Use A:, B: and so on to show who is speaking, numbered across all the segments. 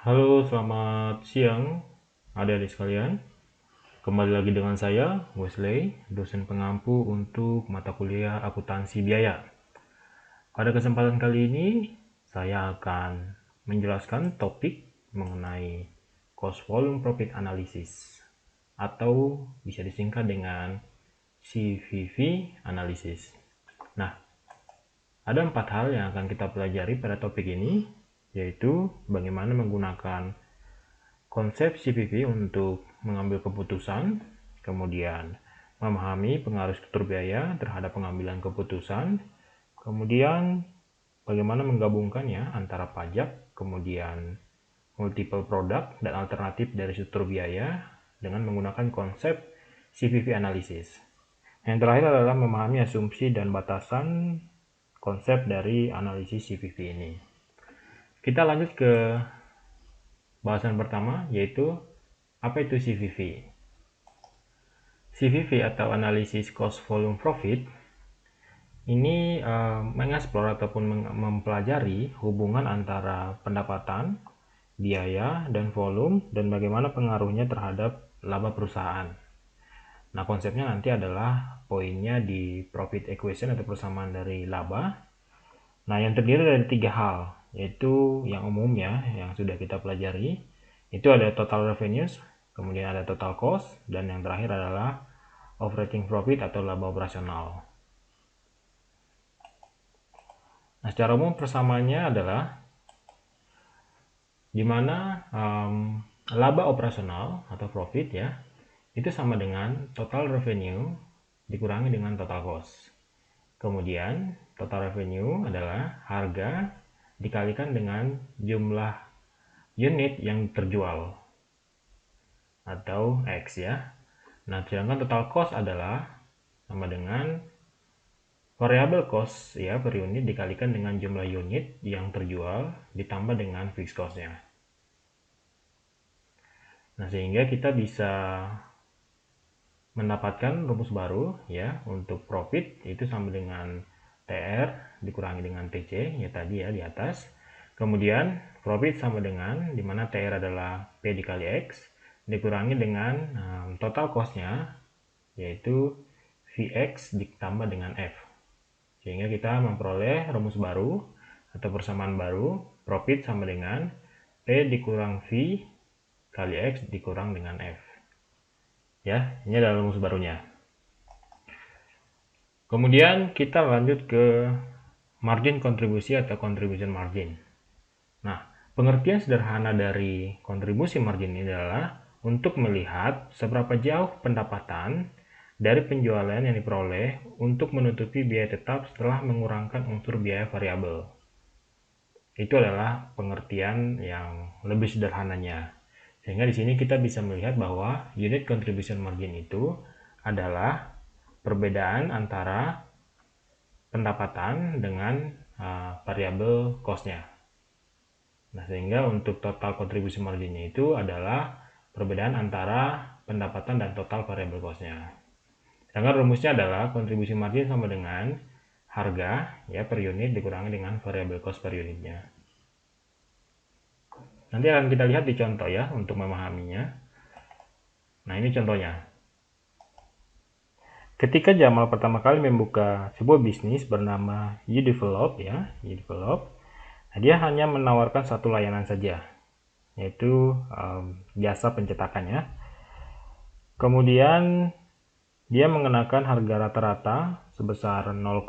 A: Halo, selamat siang adik-adik sekalian. Kembali lagi dengan saya, Wesley, dosen pengampu untuk mata kuliah akuntansi biaya. Pada kesempatan kali ini, saya akan menjelaskan topik mengenai cost volume profit analysis atau bisa disingkat dengan CVV analysis. Nah, ada 4 hal yang akan kita pelajari pada topik ini, yaitu bagaimana menggunakan konsep CVV untuk mengambil keputusan, kemudian memahami pengaruh struktur biaya terhadap pengambilan keputusan, kemudian bagaimana menggabungkannya antara pajak, kemudian multiple produk dan alternatif dari struktur biaya dengan menggunakan konsep CVV analysis. Yang terakhir adalah memahami asumsi dan batasan konsep dari analisis CVV ini. Kita lanjut ke bahasan pertama, yaitu apa itu CVV? CVV atau Analysis Cost Volume Profit ini mengeksplor ataupun mempelajari hubungan antara pendapatan, biaya, dan volume dan bagaimana pengaruhnya terhadap laba perusahaan. Nah, konsepnya nanti adalah poinnya di profit equation atau persamaan dari laba. Nah, yang terdiri dari 3 hal, yaitu yang umumnya yang sudah kita pelajari, itu ada total revenues, kemudian ada total cost, dan yang terakhir adalah operating profit atau laba operasional. Nah, secara umum persamaannya adalah di mana laba operasional atau profit ya, itu sama dengan total revenue dikurangi dengan total cost. Kemudian total revenue adalah harga dikalikan dengan jumlah unit yang terjual atau X ya. Nah, sedangkan total cost adalah sama dengan variable cost ya per unit dikalikan dengan jumlah unit yang terjual ditambah dengan fixed cost-nya. Nah, sehingga kita bisa mendapatkan rumus baru ya untuk profit itu sama dengan TR dikurangi dengan TC ya tadi ya di atas. Kemudian profit sama dengan dimana TR adalah P dikali X dikurangi dengan total cost-nya yaitu Vx ditambah dengan F. Sehingga kita memperoleh rumus baru atau persamaan baru, profit sama dengan P dikurang V kali X dikurang dengan F. Ya, ini adalah rumus barunya. Kemudian kita lanjut ke margin kontribusi atau contribution margin. Nah, pengertian sederhana dari kontribusi margin ini adalah untuk melihat seberapa jauh pendapatan dari penjualan yang diperoleh untuk menutupi biaya tetap setelah mengurangkan unsur biaya variabel. Itu adalah pengertian yang lebih sederhananya. Sehingga di sini kita bisa melihat bahwa unit contribution margin itu adalah perbedaan antara pendapatan dengan variabel cost-nya. Nah, sehingga untuk total contribution margin-nya itu adalah perbedaan antara pendapatan dan total variable cost-nya. Sedangkan rumusnya adalah kontribusi margin sama dengan harga ya per unit dikurangi dengan variable cost per unitnya. Nanti akan kita lihat di contoh ya untuk memahaminya. Nah, ini contohnya. Ketika Jamal pertama kali membuka sebuah bisnis bernama uDevelop ya, uDevelop, nah, dia hanya menawarkan satu layanan saja, yaitu jasa pencetakannya. Kemudian dia mengenakan harga rata-rata sebesar 0,6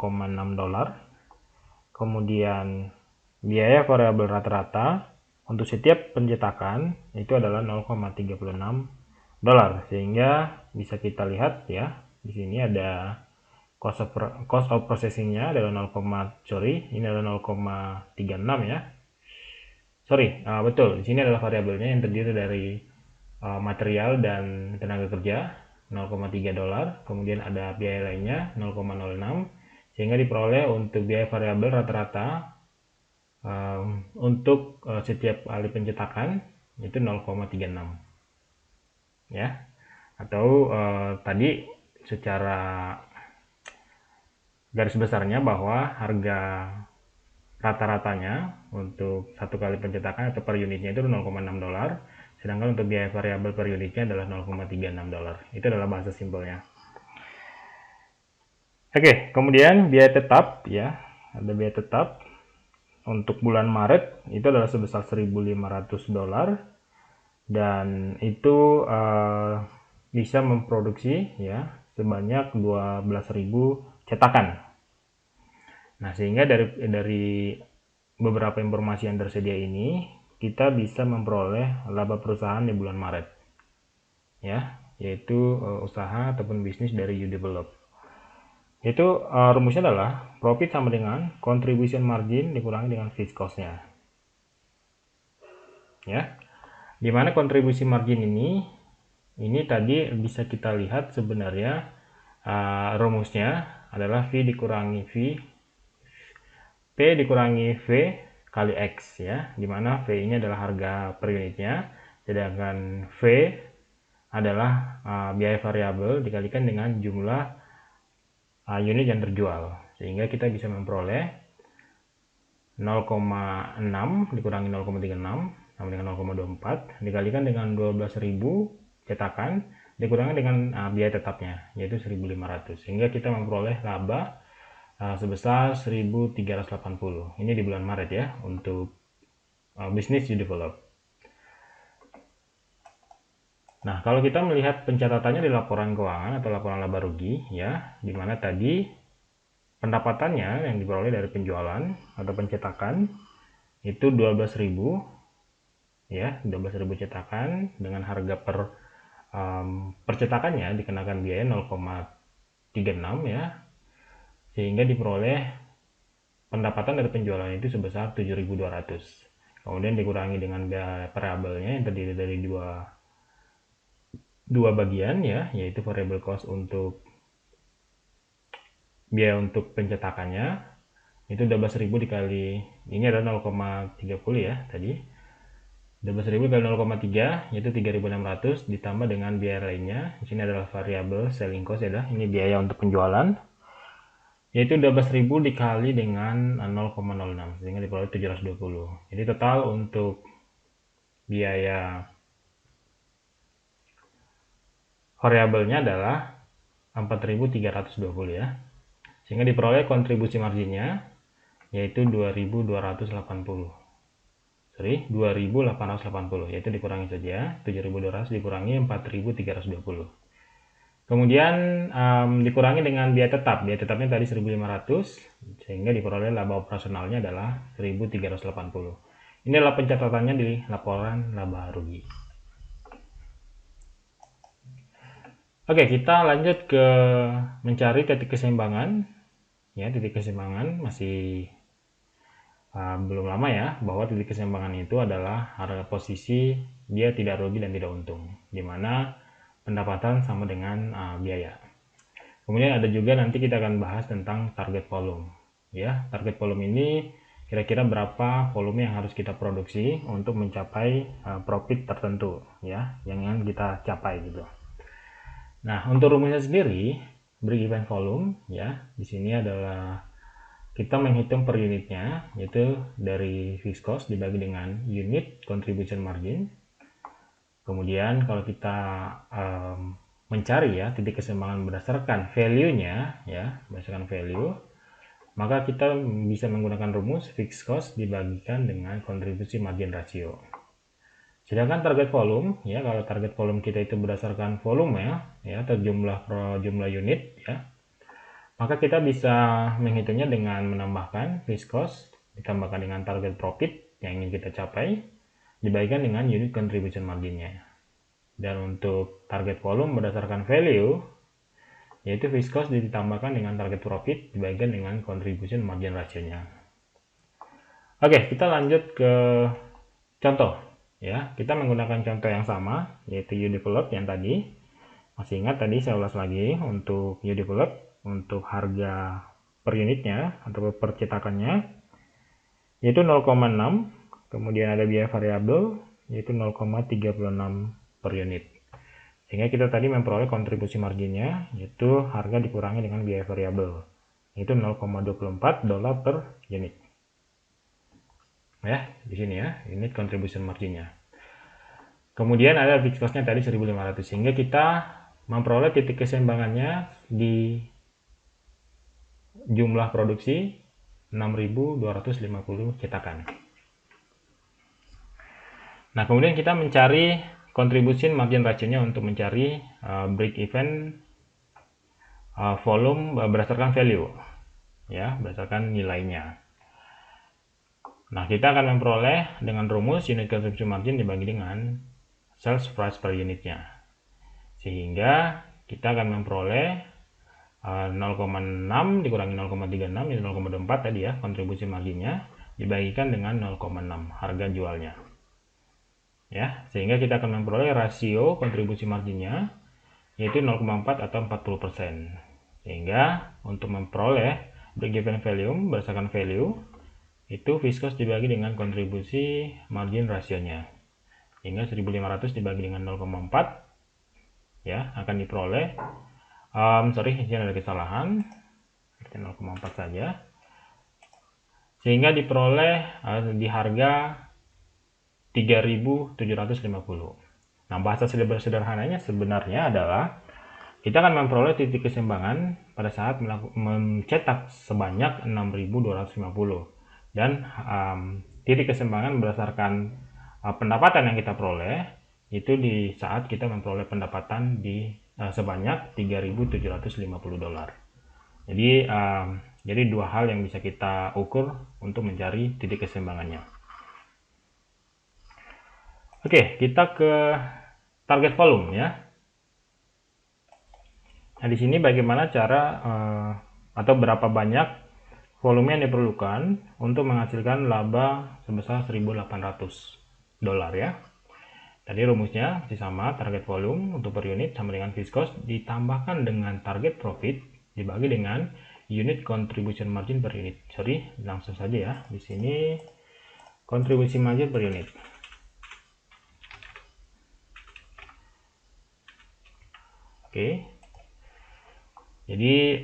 A: dolar. Kemudian biaya variabel rata-rata untuk setiap pencetakan itu adalah 0,36 dolar. Sehingga bisa kita lihat ya, di sini ada cost of processing-nya adalah ini adalah 0,36 ya. Betul. Di sini adalah variabelnya yang terdiri dari material dan tenaga kerja 0,3 dolar, kemudian ada biaya lainnya 0,06, sehingga diperoleh untuk biaya variabel rata-rata untuk setiap kali pencetakan itu 0,36 ya. Atau tadi secara garis besarnya bahwa harga rata-ratanya untuk satu kali pencetakan atau per unitnya itu 0,6 dolar, sedangkan untuk biaya variabel per unitnya adalah 0,36 dolar. Itu adalah bahasa simpelnya. Oke, kemudian biaya tetap ya, ada biaya tetap untuk bulan Maret itu adalah sebesar 1.500 dolar dan itu bisa memproduksi ya sebanyak 12.000 cetakan. Nah, sehingga dari beberapa informasi yang tersedia ini, kita bisa memperoleh laba perusahaan di bulan Maret. Ya, yaitu usaha ataupun bisnis dari Udevelop. Itu rumusnya adalah profit sama dengan contribution margin dikurangi dengan fixed cost-nya. Ya. Di mana kontribusi margin ini tadi bisa kita lihat sebenarnya rumusnya adalah V dikurangi P dikurangi V kali X ya, dimana V ini adalah harga per unitnya, sedangkan V adalah biaya variabel dikalikan dengan jumlah unit yang terjual, sehingga kita bisa memperoleh 0,6 dikurangi 0,36 sama dengan 0,24 dikalikan dengan 12.000 cetakan dikurangi dengan biaya tetapnya yaitu 1.500, sehingga kita memperoleh laba sebesar 1.380. Ini di bulan Maret ya untuk bisnis Udevelop. Nah, kalau kita melihat pencatatannya di laporan keuangan atau laporan laba rugi ya, di mana tadi pendapatannya yang diperoleh dari penjualan atau pencetakan itu 12.000 ya, 12.000 cetakan dengan harga per percetakannya dikenakan biaya 0,36 ya, sehingga diperoleh pendapatan dari penjualan itu sebesar 7.200. Kemudian dikurangi dengan biaya variabelnya yang terdiri dari dua bagian ya, yaitu variable cost untuk biaya untuk pencetakannya itu 12.000 dikali ini adalah 0,30 ya tadi. 12.000 kali 0,3 yaitu 3.600 ditambah dengan biaya lainnya. Di sini adalah variabel selling cost ya, ini biaya untuk penjualan. Yaitu 12.000 dikali dengan 0,06 sehingga diperoleh 720. Jadi total untuk biaya variabelnya adalah 4.320 ya. Sehingga diperoleh kontribusi marginnya yaitu 2.280. Sorry, 2.880 yaitu dikurangi saja 7.200 dikurangi 4.320. Kemudian dikurangi dengan biaya tetap. Biaya tetapnya tadi 1.500 sehingga diperoleh laba operasionalnya adalah 1.380. Ini adalah pencatatannya di laporan laba rugi. Oke, kita lanjut ke mencari titik keseimbangan. Ya, titik keseimbangan masih belum lama ya, bahwa titik keseimbangan itu adalah harga posisi dia tidak rugi dan tidak untung, di mana pendapatan sama dengan biaya. Kemudian ada juga nanti kita akan bahas tentang target volume. Ya, target volume ini kira-kira berapa volume yang harus kita produksi untuk mencapai profit tertentu ya, yang ingin kita capai gitu. Nah, untuk rumusnya sendiri, break even volume ya, di sini adalah kita menghitung per unitnya, yaitu dari fixed cost dibagi dengan unit contribution margin. Kemudian kalau kita mencari ya titik keseimbangan berdasarkan value-nya ya, berdasarkan value, maka kita bisa menggunakan rumus fixed cost dibagikan dengan kontribusi margin ratio. Sedangkan target volume ya, kalau target volume kita itu berdasarkan volume ya atau jumlah unit ya, maka kita bisa menghitungnya dengan menambahkan fixed cost ditambahkan dengan target profit yang ingin kita capai dibagikan dengan unit contribution marginnya. Dan untuk target volume berdasarkan value, yaitu fixed cost ditambahkan dengan target profit dibagikan dengan contribution margin ratio-nya. Oke, kita lanjut ke contoh. Ya, kita menggunakan contoh yang sama, yaitu Udevelop yang tadi. Masih ingat tadi saya ulas lagi untuk Udevelop, untuk harga per unitnya atau per cetakannya, yaitu 0,6. Kemudian ada biaya variabel, yaitu 0,36 per unit. Sehingga kita tadi memperoleh kontribusi marginnya, yaitu harga dikurangi dengan biaya variabel, yaitu 0,24 dolar per unit. Ya, di sini ya, unit contribution marginnya. Kemudian ada fixed cost-nya tadi 1.500, sehingga kita memperoleh titik keseimbangannya di jumlah produksi 6.250 cetakan. Nah, kemudian kita mencari contribution margin ratio-nya untuk mencari break even volume berdasarkan value, ya, berdasarkan nilainya. Nah, kita akan memperoleh dengan rumus unit contribution margin dibagi dengan sales price per unitnya, sehingga kita akan memperoleh 0,6 dikurangi 0,36 itu 0,24 tadi ya, kontribusi marginnya dibagikan dengan 0,6 harga jualnya, ya, sehingga kita akan memperoleh rasio kontribusi marginnya yaitu 0,4 atau 40%. Sehingga untuk memperoleh break even volume berdasarkan value itu fixed cost dibagi dengan kontribusi margin rasionya, hingga 1.500 dibagi dengan 0,4 ya akan diperoleh sorry, ini ada kesalahan, 0,4 saja, sehingga diperoleh di harga 3.750. Nah, bahasa sederhananya sebenarnya adalah kita akan memperoleh titik keseimbangan pada saat mencetak sebanyak 6.250, dan titik keseimbangan berdasarkan pendapatan yang kita peroleh itu di saat kita memperoleh pendapatan di sebanyak 3.750 dolar. Jadi dua hal yang bisa kita ukur untuk mencari titik keseimbangannya. Oke, kita ke target volume ya. Nah, di sini bagaimana cara atau berapa banyak volume yang diperlukan untuk menghasilkan laba sebesar 1.800 dolar ya. Tadi rumusnya masih sama, target volume untuk per unit sama dengan fixed cost ditambahkan dengan target profit dibagi dengan unit contribution margin per unit. Sorry, langsung saja ya. Di sini kontribusi margin per unit. Oke. Jadi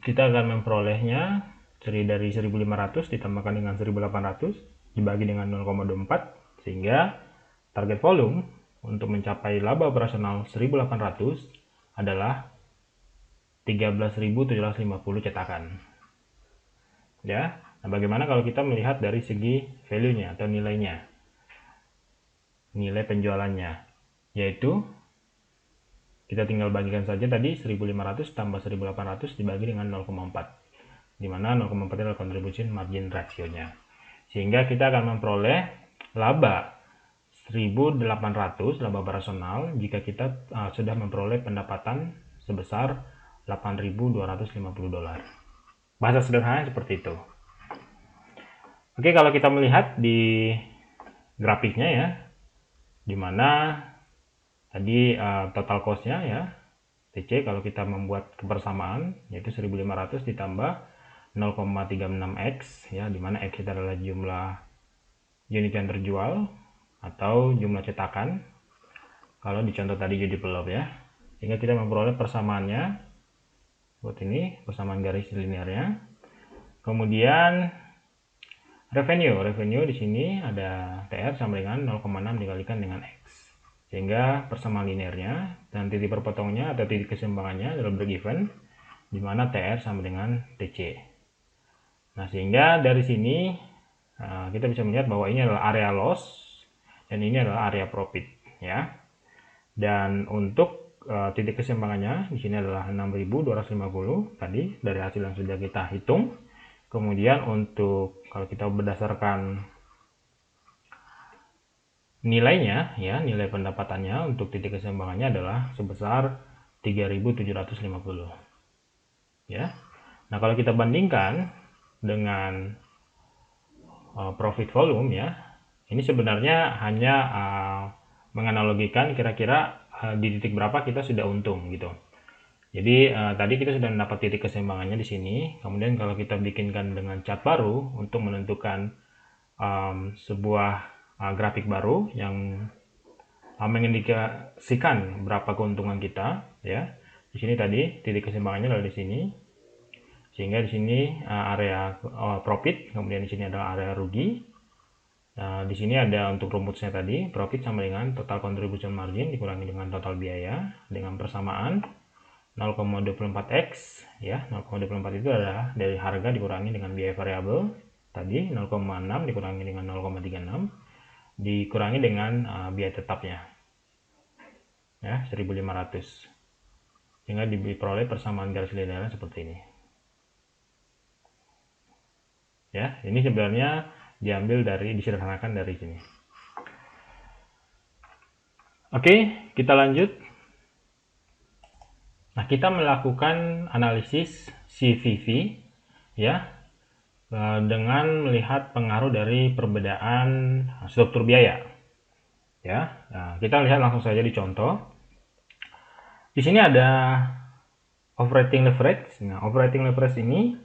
A: kita akan memperolehnya dari 1.500 ditambahkan dengan 1.800 dibagi dengan 0,24, sehingga target volume untuk mencapai laba operasional 1.800 adalah 13.750 cetakan. Ya. Nah, bagaimana kalau kita melihat dari segi value-nya atau nilainya? Nilai penjualannya yaitu kita tinggal bagikan saja tadi 1.500 tambah 1.800 dibagi dengan 0,4, di mana 0,4 adalah contribution margin rasionya, sehingga kita akan memperoleh laba 1.800 laba operasional jika kita sudah memperoleh pendapatan sebesar 8.250 dolar. Bahasa sederhana seperti itu. Oke, kalau kita melihat di grafiknya ya, di mana tadi total cost-nya ya, TC kalau kita membuat kebersamaan yaitu 1.500 ditambah 0,36x ya, di mana x itu adalah jumlah unit yang terjual atau jumlah cetakan kalau di contoh tadi jadi pelop ya, sehingga kita memperoleh persamaannya seperti ini, persamaan garis linearnya. Kemudian revenue di sini ada TR sama dengan 0,6 dikalikan dengan X, sehingga persamaan linearnya dan titik perpotongnya atau titik keseimbangannya adalah break even, di mana TR sama dengan TC. Nah, sehingga dari sini kita bisa melihat bahwa ini adalah area loss dan ini adalah area profit ya. Dan untuk titik keseimbangannya di sini adalah 6.250 tadi dari hasil yang sudah kita hitung. Kemudian untuk kalau kita berdasarkan nilainya ya, nilai pendapatannya untuk titik keseimbangannya adalah sebesar 3.750 ya. Nah, kalau kita bandingkan dengan profit volume ya, ini sebenarnya hanya menganalogikan kira-kira di titik berapa kita sudah untung gitu. Jadi tadi kita sudah mendapat titik keseimbangannya di sini. Kemudian kalau kita bikinkan dengan chart baru untuk menentukan sebuah grafik baru yang mengindikasikan berapa keuntungan kita ya. Di sini tadi titik keseimbangannya adalah di sini. Sehingga di sini area profit, kemudian di sini adalah area rugi. Nah, di sini ada untuk rumusnya tadi, profit sama dengan total contribution margin dikurangi dengan total biaya dengan persamaan 0,24x ya. 0,24 itu adalah dari harga dikurangi dengan biaya variabel tadi 0,6 dikurangi dengan 0,36 dikurangi dengan biaya tetapnya ya 1.500, sehingga diperoleh persamaan garis linearnya seperti ini ya. Ini sebenarnya diambil dari, disederhanakan dari sini. Oke, kita lanjut. Nah, kita melakukan analisis CVV ya, dengan melihat pengaruh dari perbedaan struktur biaya ya. Nah, kita lihat langsung saja di contoh. Di sini ada operating leverage. Nah, operating leverage ini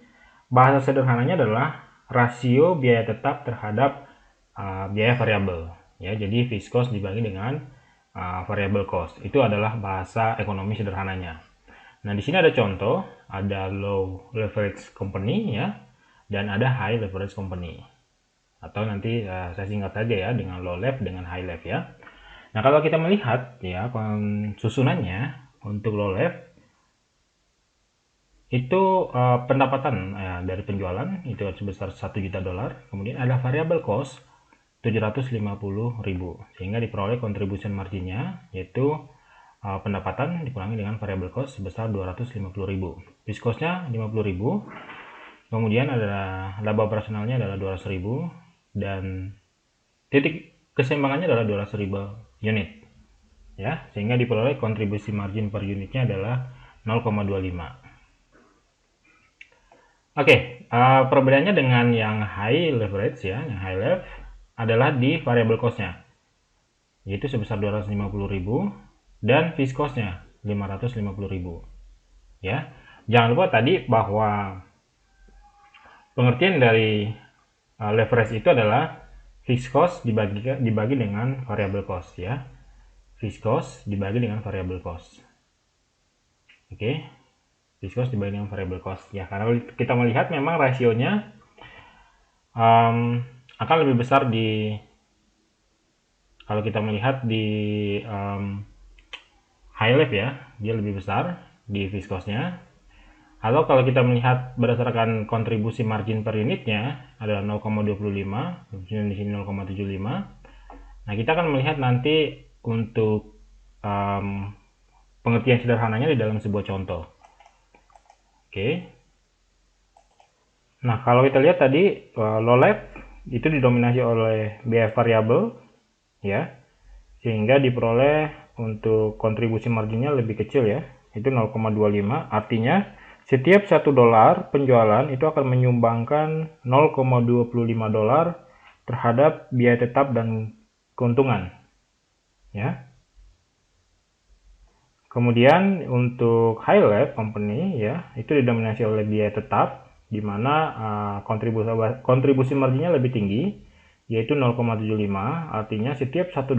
A: bahasa sederhananya adalah rasio biaya tetap terhadap biaya variabel ya. Jadi fixed cost dibagi dengan variable cost. Itu adalah bahasa ekonomi sederhananya. Nah, di sini ada contoh, ada low leverage company ya, dan ada high leverage company. Atau nanti saya singkat saja ya dengan low lev dengan high lev ya. Nah, kalau kita melihat ya susunannya untuk low lev itu pendapatan dari penjualan itu sebesar 1 juta dolar, kemudian ada variable cost 750.000, sehingga diperoleh contribution marginnya yaitu pendapatan dikurangi dengan variable cost sebesar 250.000. Fixed cost-nya 50.000. Kemudian ada laba operasionalnya adalah 200.000 dan titik keseimbangannya adalah 200.000 unit. Ya, sehingga diperoleh kontribusi margin per unitnya adalah 0,25. Oke, perbedaannya dengan yang high leverage ya, yang high lev adalah di variable cost-nya, yaitu sebesar 250.000 dan fixed cost-nya 550.000. Ya, jangan lupa tadi bahwa pengertian dari leverage itu adalah fixed cost dibagi dengan variable cost ya. Fixed cost dibagi dengan variable cost. Oke. Fixed cost dibagi dengan variable cost ya, karena kita melihat memang rasionya akan lebih besar kalau kita melihat di high lev ya, dia lebih besar di fixed cost-nya. Atau kalau kita melihat berdasarkan kontribusi margin per unitnya adalah 0,25, di sini 0,75. Nah, kita akan melihat nanti untuk pengertian sederhananya di dalam sebuah contoh. Oke. Nah, kalau kita lihat tadi low lev itu didominasi oleh biaya variabel ya, sehingga diperoleh untuk kontribusi marginnya lebih kecil ya, itu 0,25. Artinya setiap $1 penjualan itu akan menyumbangkan 0,25 dolar terhadap biaya tetap dan keuntungan ya. Kemudian untuk high lev company ya, itu didominasi oleh biaya tetap, di mana kontribusi marginnya lebih tinggi, yaitu 0,75. Artinya setiap $1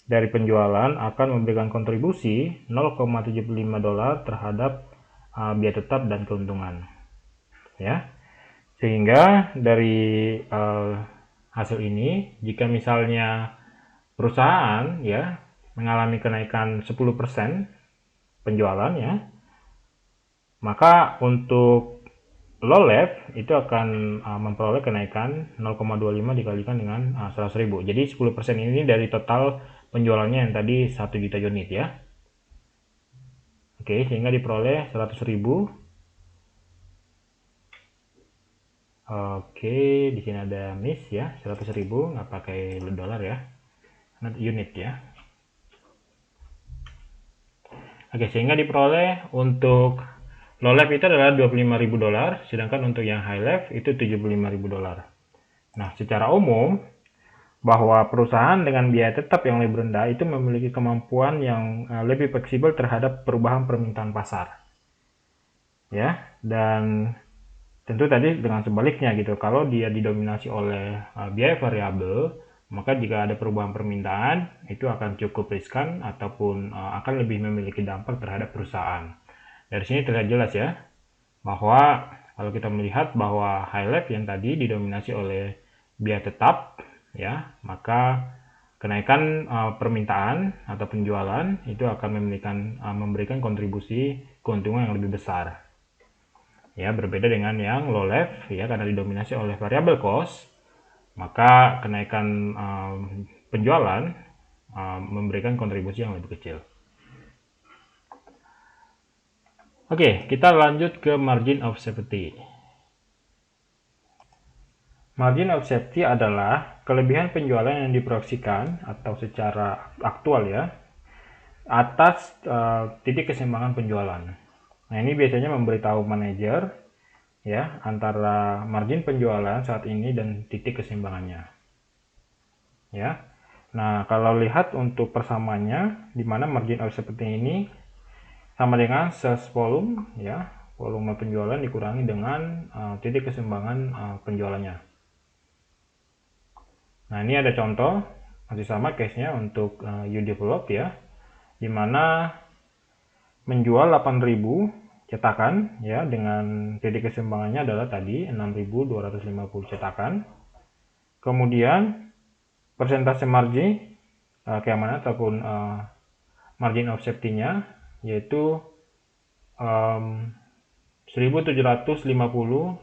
A: dari penjualan akan memberikan kontribusi 0,75 dolar terhadap biaya tetap dan keuntungan ya. Sehingga dari hasil ini, jika misalnya perusahaan ya mengalami kenaikan 10% penjualan ya, maka untuk low lev itu akan memperoleh kenaikan 0,25 dikalikan dengan 100.000. Jadi 10% ini dari total penjualannya yang tadi 1 juta unit ya. Oke, sehingga diperoleh 100.000. Oke, di sini ada miss ya, 100.000 nggak pakai dolar ya, unit ya. Oke, sehingga diperoleh untuk low lev itu adalah 25.000 dolar, sedangkan untuk yang high lev itu 75.000 dolar. Nah, secara umum bahwa perusahaan dengan biaya tetap yang lebih rendah itu memiliki kemampuan yang lebih fleksibel terhadap perubahan permintaan pasar. Ya, dan tentu tadi dengan sebaliknya gitu, kalau dia didominasi oleh biaya variabel, maka jika ada perubahan permintaan itu akan cukup riskan ataupun akan lebih memiliki dampak terhadap perusahaan. Dari sini terlihat jelas ya, bahwa kalau kita melihat bahwa highlight yang tadi didominasi oleh biaya tetap, ya, maka kenaikan permintaan atau penjualan itu akan memberikan kontribusi keuntungan yang lebih besar. Ya, berbeda dengan yang low level, ya, karena didominasi oleh variable cost, maka kenaikan penjualan memberikan kontribusi yang lebih kecil. Oke, kita lanjut ke margin of safety. Margin of safety adalah kelebihan penjualan yang diproyeksikan atau secara aktual ya atas titik keseimbangan penjualan. Nah, ini biasanya memberitahu manajer ya antara margin penjualan saat ini dan titik keseimbangannya. Ya. Nah, kalau lihat untuk persamaannya di mana margin of safety ini sama dengan sales volume ya, volume penjualan dikurangi dengan titik keseimbangan penjualannya. Nah, ini ada contoh, masih sama case-nya untuk uDevelop ya, dimana menjual 8.000 cetakan ya, dengan titik keseimbangannya adalah tadi 6.250 cetakan. Kemudian persentase margin keamanan ataupun margin of safety-nya yaitu 1.750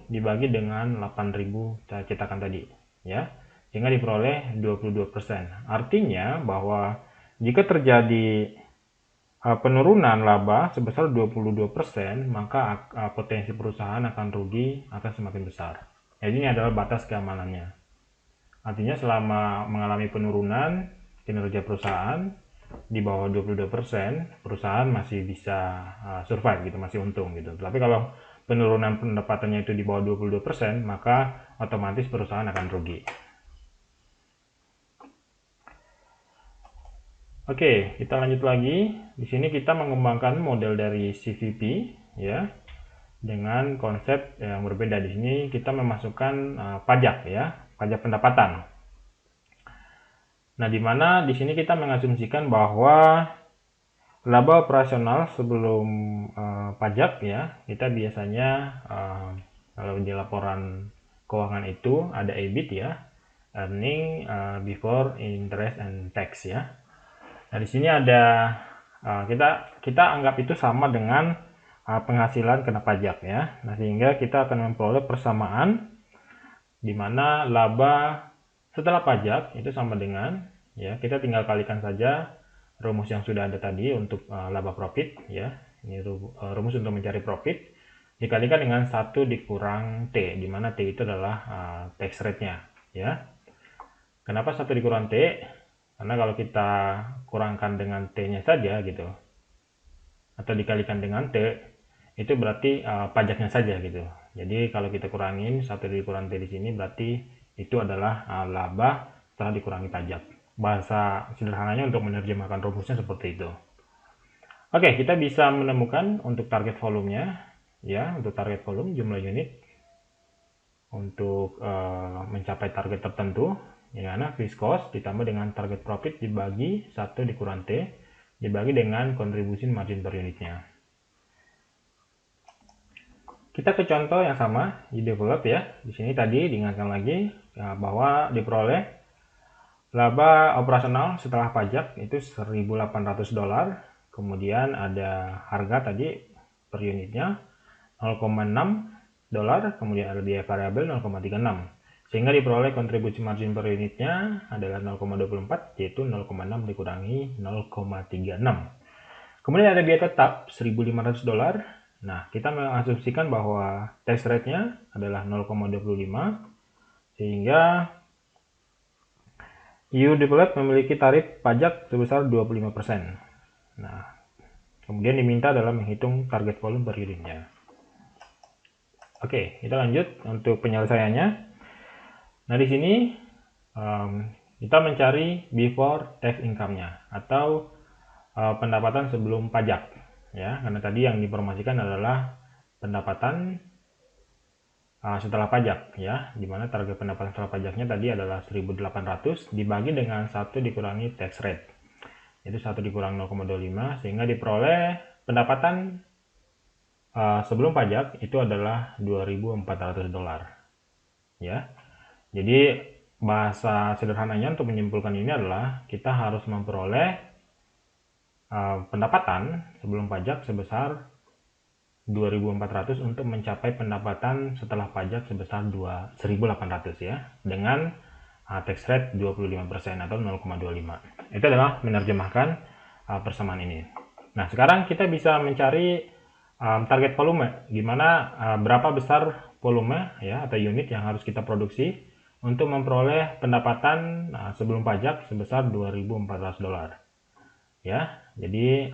A: dibagi dengan 8.000 cetakan tadi ya, sehingga diperoleh 22%. Artinya bahwa jika terjadi penurunan laba sebesar 22%, maka potensi perusahaan akan rugi akan semakin besar. Jadi ini adalah batas keamanannya. Artinya selama mengalami penurunan kinerja perusahaan di bawah 22%, perusahaan masih bisa survive gitu, masih untung gitu. Tapi kalau penurunan pendapatannya itu di bawah 22%, maka otomatis perusahaan akan rugi. Oke, kita lanjut lagi. Di sini kita mengembangkan model dari CVP ya, dengan konsep yang berbeda. Di sini kita memasukkan pajak ya, pajak pendapatan. Nah, di mana di sini kita mengasumsikan bahwa laba operasional sebelum pajak ya, kita biasanya kalau di laporan keuangan itu ada EBIT ya, earning before interest and tax ya. Nah, di sini ada kita anggap itu sama dengan penghasilan kena pajak ya. Nah, sehingga kita akan memperoleh persamaan di mana laba setelah pajak itu sama dengan ya, kita tinggal kalikan saja rumus yang sudah ada tadi untuk laba profit ya. Ini rumus untuk mencari profit dikalikan dengan 1 dikurang T, di mana T itu adalah tax rate-nya ya. Kenapa 1 dikurang T? Karena kalau kita kurangkan dengan T-nya saja gitu, atau dikalikan dengan T, itu berarti pajaknya saja gitu. Jadi kalau kita kurangin 1 dikurang T di sini, berarti itu adalah laba setelah dikurangi pajak. Bahasa sederhananya untuk menerjemahkan rumusnya seperti itu. Oke, kita bisa menemukan untuk target volumenya, ya, untuk target volume jumlah unit untuk mencapai target tertentu. Yang mana fixed cost ditambah dengan target profit dibagi 1 dikurang T dibagi dengan kontribusi margin per unitnya. Kita ke contoh yang sama di develop ya. Di sini tadi diingatkan lagi ya, bahwa diperoleh laba operasional setelah pajak itu $1.800. Kemudian ada harga tadi per unitnya $0,6, kemudian ada biaya variabel 0,36. Sehingga diperoleh kontribusi margin per unitnya adalah 0,24, yaitu 0,6 dikurangi 0,36. Kemudian ada biaya tetap $1.500. Nah, kita mengasumsikan bahwa tax rate-nya adalah 0,25, sehingga uDevelop memiliki tarif pajak sebesar 25%. Nah, kemudian diminta dalam menghitung target volume per unitnya. Oke, kita lanjut untuk penyelesaiannya. Nah, di sini kita mencari before tax income-nya atau pendapatan sebelum pajak ya, karena tadi yang diinformasikan adalah pendapatan setelah pajak ya, dimana target pendapatan setelah pajaknya tadi adalah 1.800 dibagi dengan 1 dikurangi tax rate, itu 1 dikurang 0,25, sehingga diperoleh pendapatan sebelum pajak itu adalah $2.400 ya. Jadi bahasa sederhananya untuk menyimpulkan ini adalah kita harus memperoleh pendapatan sebelum pajak sebesar 2.400 untuk mencapai pendapatan setelah pajak sebesar 1.800 ya, dengan tax rate 25% atau 0,25. Itu adalah menerjemahkan persamaan ini. Nah, sekarang kita bisa mencari target volume, gimana berapa besar volume ya atau unit yang harus kita produksi untuk memperoleh pendapatan sebelum pajak sebesar $2.400 ya. Jadi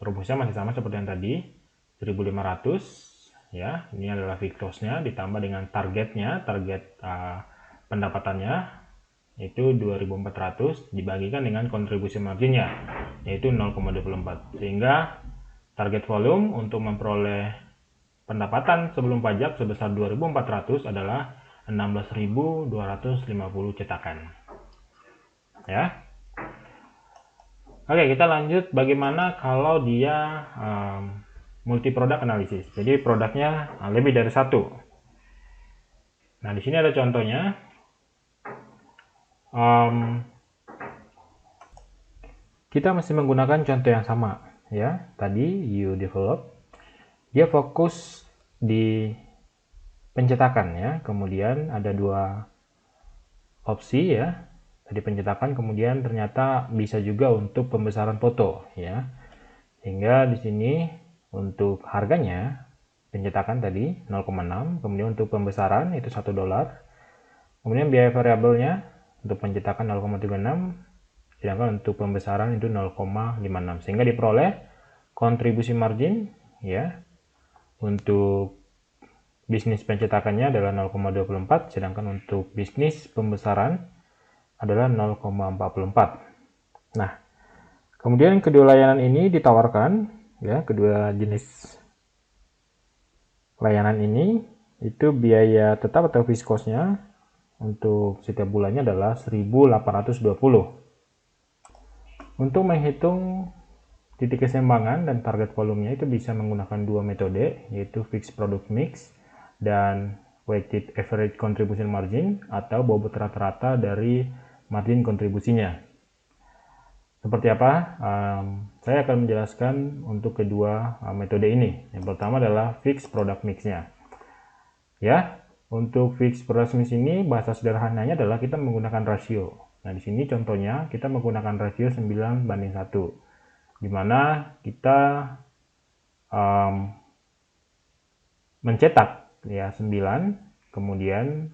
A: rumusnya masih sama seperti yang tadi, 1.500 ya. Ini adalah fixed cost-nya ditambah dengan targetnya, target pendapatannya itu 2.400 dibagikan dengan kontribusi marginnya yaitu 0,24, sehingga target volume untuk memperoleh pendapatan sebelum pajak sebesar 2.400 adalah 16.250 cetakan ya. Oke, kita lanjut bagaimana kalau dia multi produk analisis. Jadi produknya lebih dari satu. Nah, di sini ada contohnya. Kita masih menggunakan contoh yang sama ya. Tadi you develop, dia fokus di pencetakan ya. Kemudian ada dua opsi ya. Tadi pencetakan, kemudian ternyata bisa juga untuk pembesaran foto ya. Sehingga di sini untuk harganya pencetakan tadi 0,6, kemudian untuk pembesaran itu $1. Kemudian biaya variabelnya untuk pencetakan 0,36, sedangkan untuk pembesaran itu 0,56, sehingga diperoleh kontribusi margin ya. Untuk bisnis pencetakannya adalah 0,24, sedangkan untuk bisnis pembesaran adalah 0,44. Nah, kemudian kedua layanan ini ditawarkan ya, kedua jenis layanan ini itu biaya tetap atau fixed cost-nya untuk setiap bulannya adalah 1.820. Untuk menghitung titik keseimbangan dan target volumenya itu bisa menggunakan dua metode, yaitu fixed product mix dan weighted average contribution margin atau bobot rata-rata dari margin kontribusinya. Seperti apa? Saya akan menjelaskan untuk kedua metode ini. Yang pertama adalah fixed product mix-nya. Ya, untuk fixed product mix ini bahasa sederhananya adalah kita menggunakan rasio. Nah, di sini contohnya kita menggunakan rasio 9:1, di mana kita mencetak ya 9, kemudian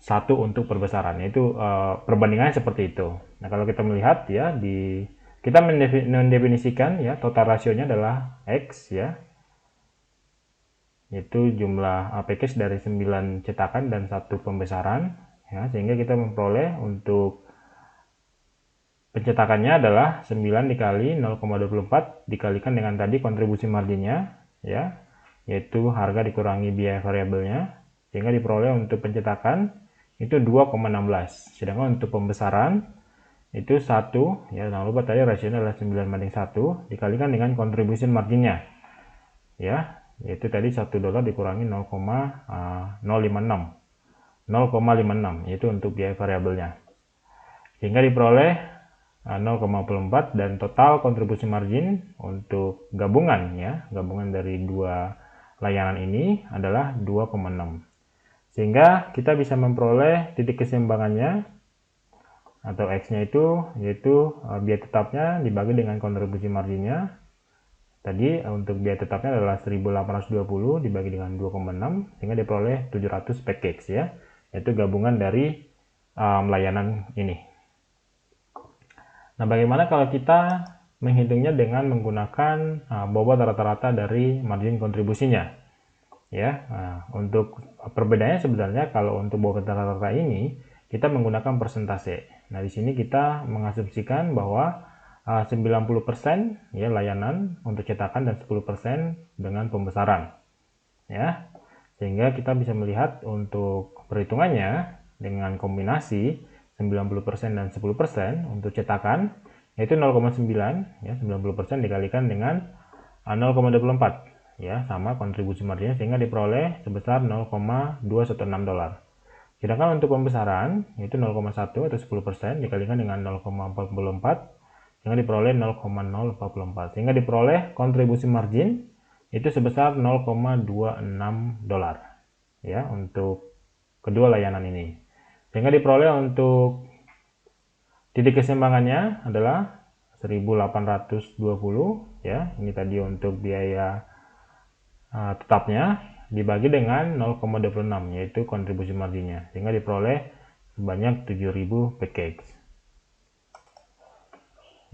A: 1 untuk perbesaran, yaitu perbandingannya seperti itu. Nah, kalau kita melihat ya, kita mendefinisikan ya total rasionya adalah X ya, yaitu jumlah package dari 9 cetakan dan 1 pembesaran ya, sehingga kita memperoleh untuk pencetakannya adalah 9 dikali 0,24 dikalikan dengan tadi kontribusi marginnya ya, yaitu harga dikurangi biaya variabelnya, sehingga diperoleh untuk pencetakan itu 2,16, sedangkan untuk pembesaran itu 1 ya, jangan lupa tadi rasionya adalah 9:1 dikalikan dengan kontribusi marginnya ya, yaitu tadi $1 dikurangi 0,56 yaitu untuk biaya variabelnya, sehingga diperoleh 0,4, dan total kontribusi margin untuk gabungan ya, gabungan dari dua layanan ini adalah 2,6, sehingga kita bisa memperoleh titik keseimbangannya atau X-nya itu yaitu biaya tetapnya dibagi dengan kontribusi marginnya. Tadi untuk biaya tetapnya adalah 1.820 dibagi dengan 2,6, sehingga diperoleh 700 package ya, yaitu gabungan dari layanan ini. Nah, bagaimana kalau kita menghitungnya dengan menggunakan bobot rata-rata dari margin kontribusinya? Ya, untuk perbedaannya sebenarnya kalau untuk bobot rata-rata ini kita menggunakan persentase. Nah, di sini kita mengasumsikan bahwa 90% ya layanan untuk cetakan dan 10% dengan pembesaran. Ya. Sehingga kita bisa melihat untuk perhitungannya dengan kombinasi 90% dan 10% untuk cetakan yaitu 0,9 ya, 90% dikalikan dengan 0,24 ya, sama kontribusi marginnya, sehingga diperoleh sebesar 0,216 dolar. Sedangkan untuk pembesaran itu 0,1 atau 10% dikalikan dengan 0,44 sehingga diperoleh 0,044, sehingga diperoleh kontribusi margin itu sebesar 0,26 dolar ya untuk kedua layanan ini. Sehingga diperoleh untuk titik keseimbangannya adalah 1820 ya. Ini tadi untuk biaya tetapnya dibagi dengan 0,26 yaitu kontribusi marginnya, sehingga diperoleh sebanyak 7000 package.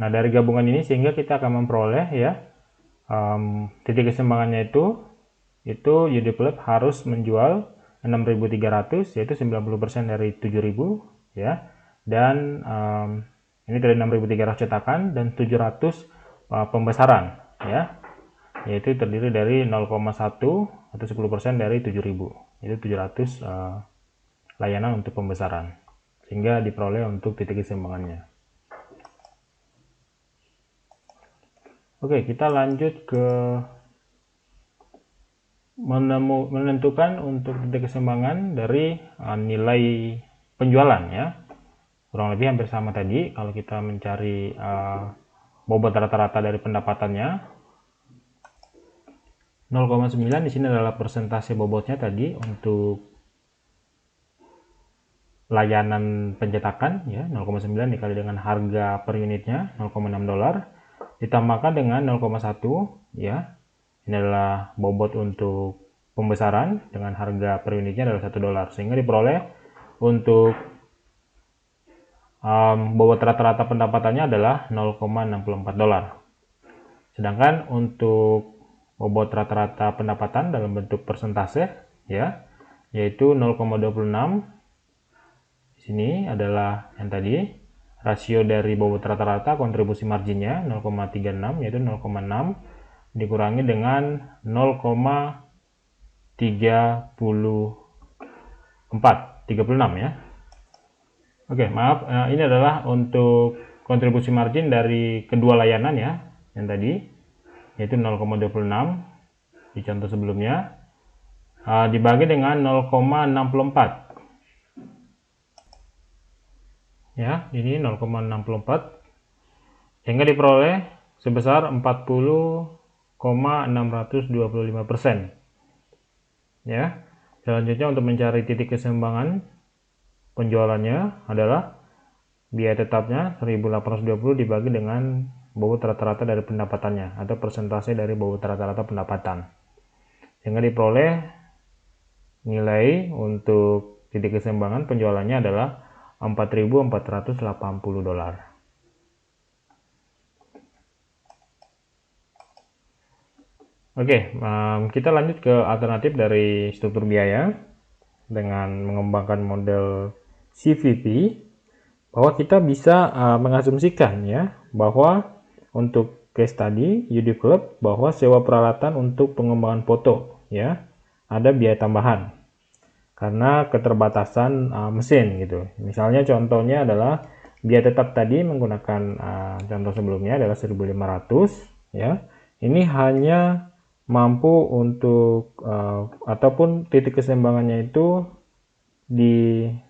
A: Nah, dari gabungan ini sehingga kita akan memperoleh ya titik keseimbangannya itu UDIP harus menjual 6.300 yaitu 90% dari 7.000 ya, dan ini dari 6.300 cetakan dan 700 pembesaran ya, yaitu terdiri dari 0,1 atau 10% dari 7.000, itu 700 layanan untuk pembesaran, sehingga diperoleh untuk titik keseimbangannya. Oke, kita lanjut ke menentukan untuk titik keseimbangan dari nilai penjualan ya. Kurang lebih hampir sama tadi kalau kita mencari bobot rata-rata dari pendapatannya. 0,9 di sini adalah persentase bobotnya tadi untuk layanan pencetakan ya, 0,9 dikali dengan harga per unitnya 0,6 dolar ditambahkan dengan 0,1 ya. Ini adalah bobot untuk pembesaran dengan harga per unitnya adalah 1 dolar, sehingga diperoleh untuk bobot rata-rata pendapatannya adalah 0,64 dolar. Sedangkan untuk bobot rata-rata pendapatan dalam bentuk persentase ya, yaitu 0,26. Di sini adalah yang tadi rasio dari bobot rata-rata kontribusi marginnya 0,36 yaitu 0,6 dikurangi dengan 0,36 ya. Oke, maaf, ini adalah untuk kontribusi margin dari kedua layanan ya, yang tadi yaitu 0,26 di contoh sebelumnya dibagi dengan 0,64 ya, ini 0,64 sehingga diperoleh sebesar 40,625% ya. Selanjutnya untuk mencari titik keseimbangan penjualannya adalah biaya tetapnya 1820 dibagi dengan bobot rata-rata dari pendapatannya atau persentase dari bobot rata-rata pendapatan, sehingga diperoleh nilai untuk titik keseimbangan penjualannya adalah 4.480 dolar. Oke, kita lanjut ke alternatif dari struktur biaya dengan mengembangkan model CVP, bahwa kita bisa mengasumsikan ya bahwa untuk case tadi UDIP Club bahwa sewa peralatan untuk pengembangan foto ya ada biaya tambahan karena keterbatasan mesin gitu. Misalnya contohnya adalah biaya tetap tadi menggunakan contoh sebelumnya adalah 1.500 ya. Ini hanya mampu untuk ataupun titik keseimbangannya itu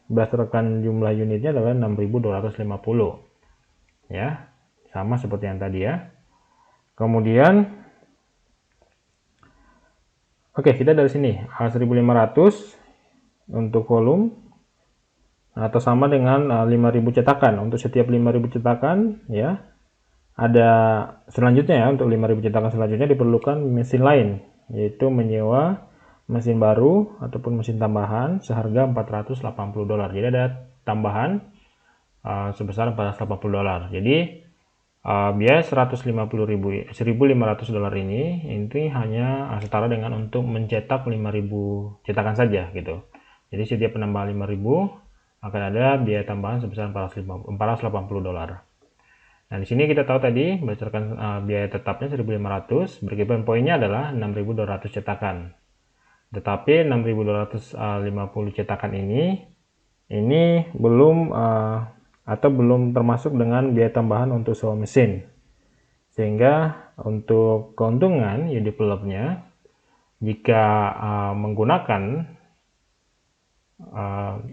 A: berdasarkan jumlah unitnya adalah 6.250 ya, sama seperti yang tadi ya. Kemudian oke, kita dari sini 1.500 untuk volume atau sama dengan 5.000 cetakan. Untuk setiap 5.000 cetakan ya, ada selanjutnya ya, untuk 5.000 cetakan selanjutnya diperlukan mesin lain, yaitu menyewa mesin baru ataupun mesin tambahan seharga 480 dolar. Jadi ada tambahan sebesar 480 dolar. Jadi biaya 1.500 dolar ini hanya setara dengan untuk mencetak 5.000 cetakan saja gitu. Jadi setiap penambahan 5.000 akan ada biaya tambahan sebesar 480 dolar. Nah, di sini kita tahu tadi berdasarkan biaya tetapnya 1.500, break-even point-nya adalah 6.200 cetakan. Tetapi 6.250 cetakan ini belum atau belum termasuk dengan biaya tambahan untuk sewa mesin. Sehingga untuk keuntungan unit developnya, jika menggunakan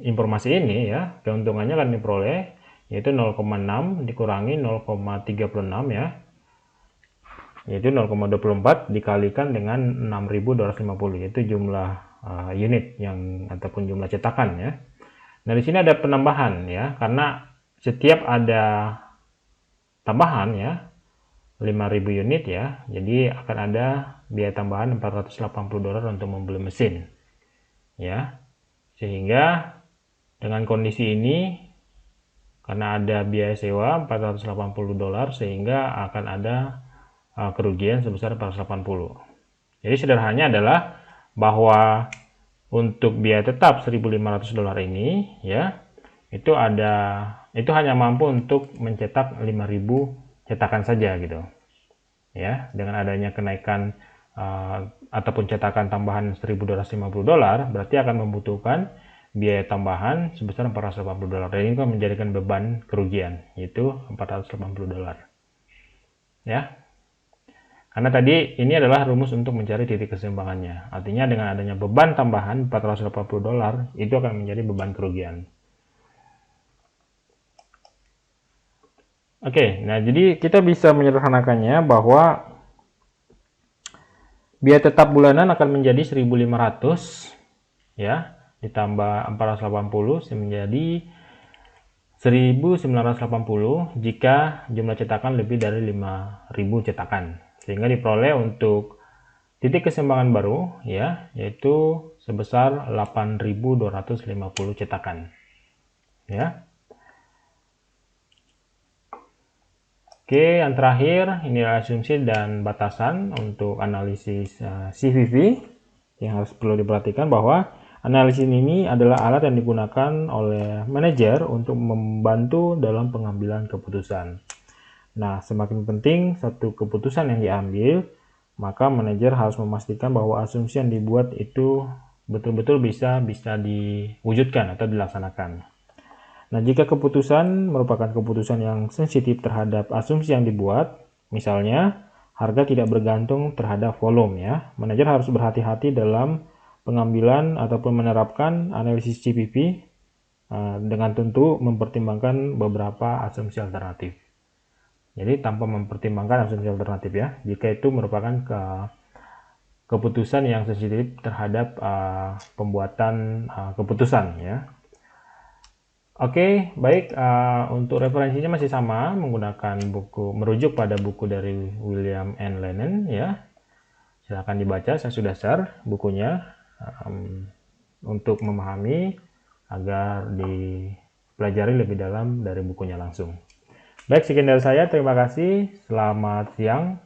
A: informasi ini ya, keuntungannya akan diperoleh yaitu 0,6 dikurangi 0,36 ya, yaitu 0,24 dikalikan dengan 6.250, yaitu jumlah unit yang ataupun jumlah cetakan ya. Nah, di sini ada penambahan ya, karena setiap ada tambahan ya 5.000 unit ya, jadi akan ada biaya tambahan $480 untuk membeli mesin ya. Sehingga dengan kondisi ini, karena ada biaya sewa $480, sehingga akan ada kerugian sebesar 480. Jadi sederhananya adalah bahwa untuk biaya tetap $1.500 ini ya, itu hanya mampu untuk mencetak 5.000 cetakan saja gitu ya. Dengan adanya kenaikan ataupun cetakan tambahan $1.250, berarti akan membutuhkan biaya tambahan sebesar $480. Dan ini kan menjadikan beban kerugian, yaitu $480 ya. Karena tadi ini adalah rumus untuk mencari titik keseimbangannya. Artinya dengan adanya beban tambahan $480, itu akan menjadi beban kerugian. Oke, nah jadi kita bisa menyederhanakannya bahwa biaya tetap bulanan akan menjadi 1.500 ya, ditambah 480 menjadi 1.980 jika jumlah cetakan lebih dari 5.000 cetakan. Sehingga diperoleh untuk titik keseimbangan baru ya, yaitu sebesar 8.250 cetakan ya. Oke, yang terakhir ini asumsi dan batasan untuk analisis CVV yang harus perlu diperhatikan, bahwa analisis ini adalah alat yang digunakan oleh manajer untuk membantu dalam pengambilan keputusan. Nah, semakin penting satu keputusan yang diambil, maka manajer harus memastikan bahwa asumsi yang dibuat itu betul-betul bisa diwujudkan atau dilaksanakan. Nah, jika keputusan merupakan keputusan yang sensitif terhadap asumsi yang dibuat, misalnya harga tidak bergantung terhadap volume ya, manajer harus berhati-hati dalam pengambilan ataupun menerapkan analisis CVP dengan tentu mempertimbangkan beberapa asumsi alternatif. Jadi tanpa mempertimbangkan asumsi alternatif ya, jika itu merupakan keputusan yang sensitif terhadap pembuatan keputusan ya. Oke, baik, untuk referensinya masih sama, menggunakan merujuk pada buku dari William N. Lennon ya. Silahkan dibaca, saya sudah share bukunya untuk memahami agar dipelajari lebih dalam dari bukunya langsung. Baik, sekian dari saya, terima kasih, selamat siang.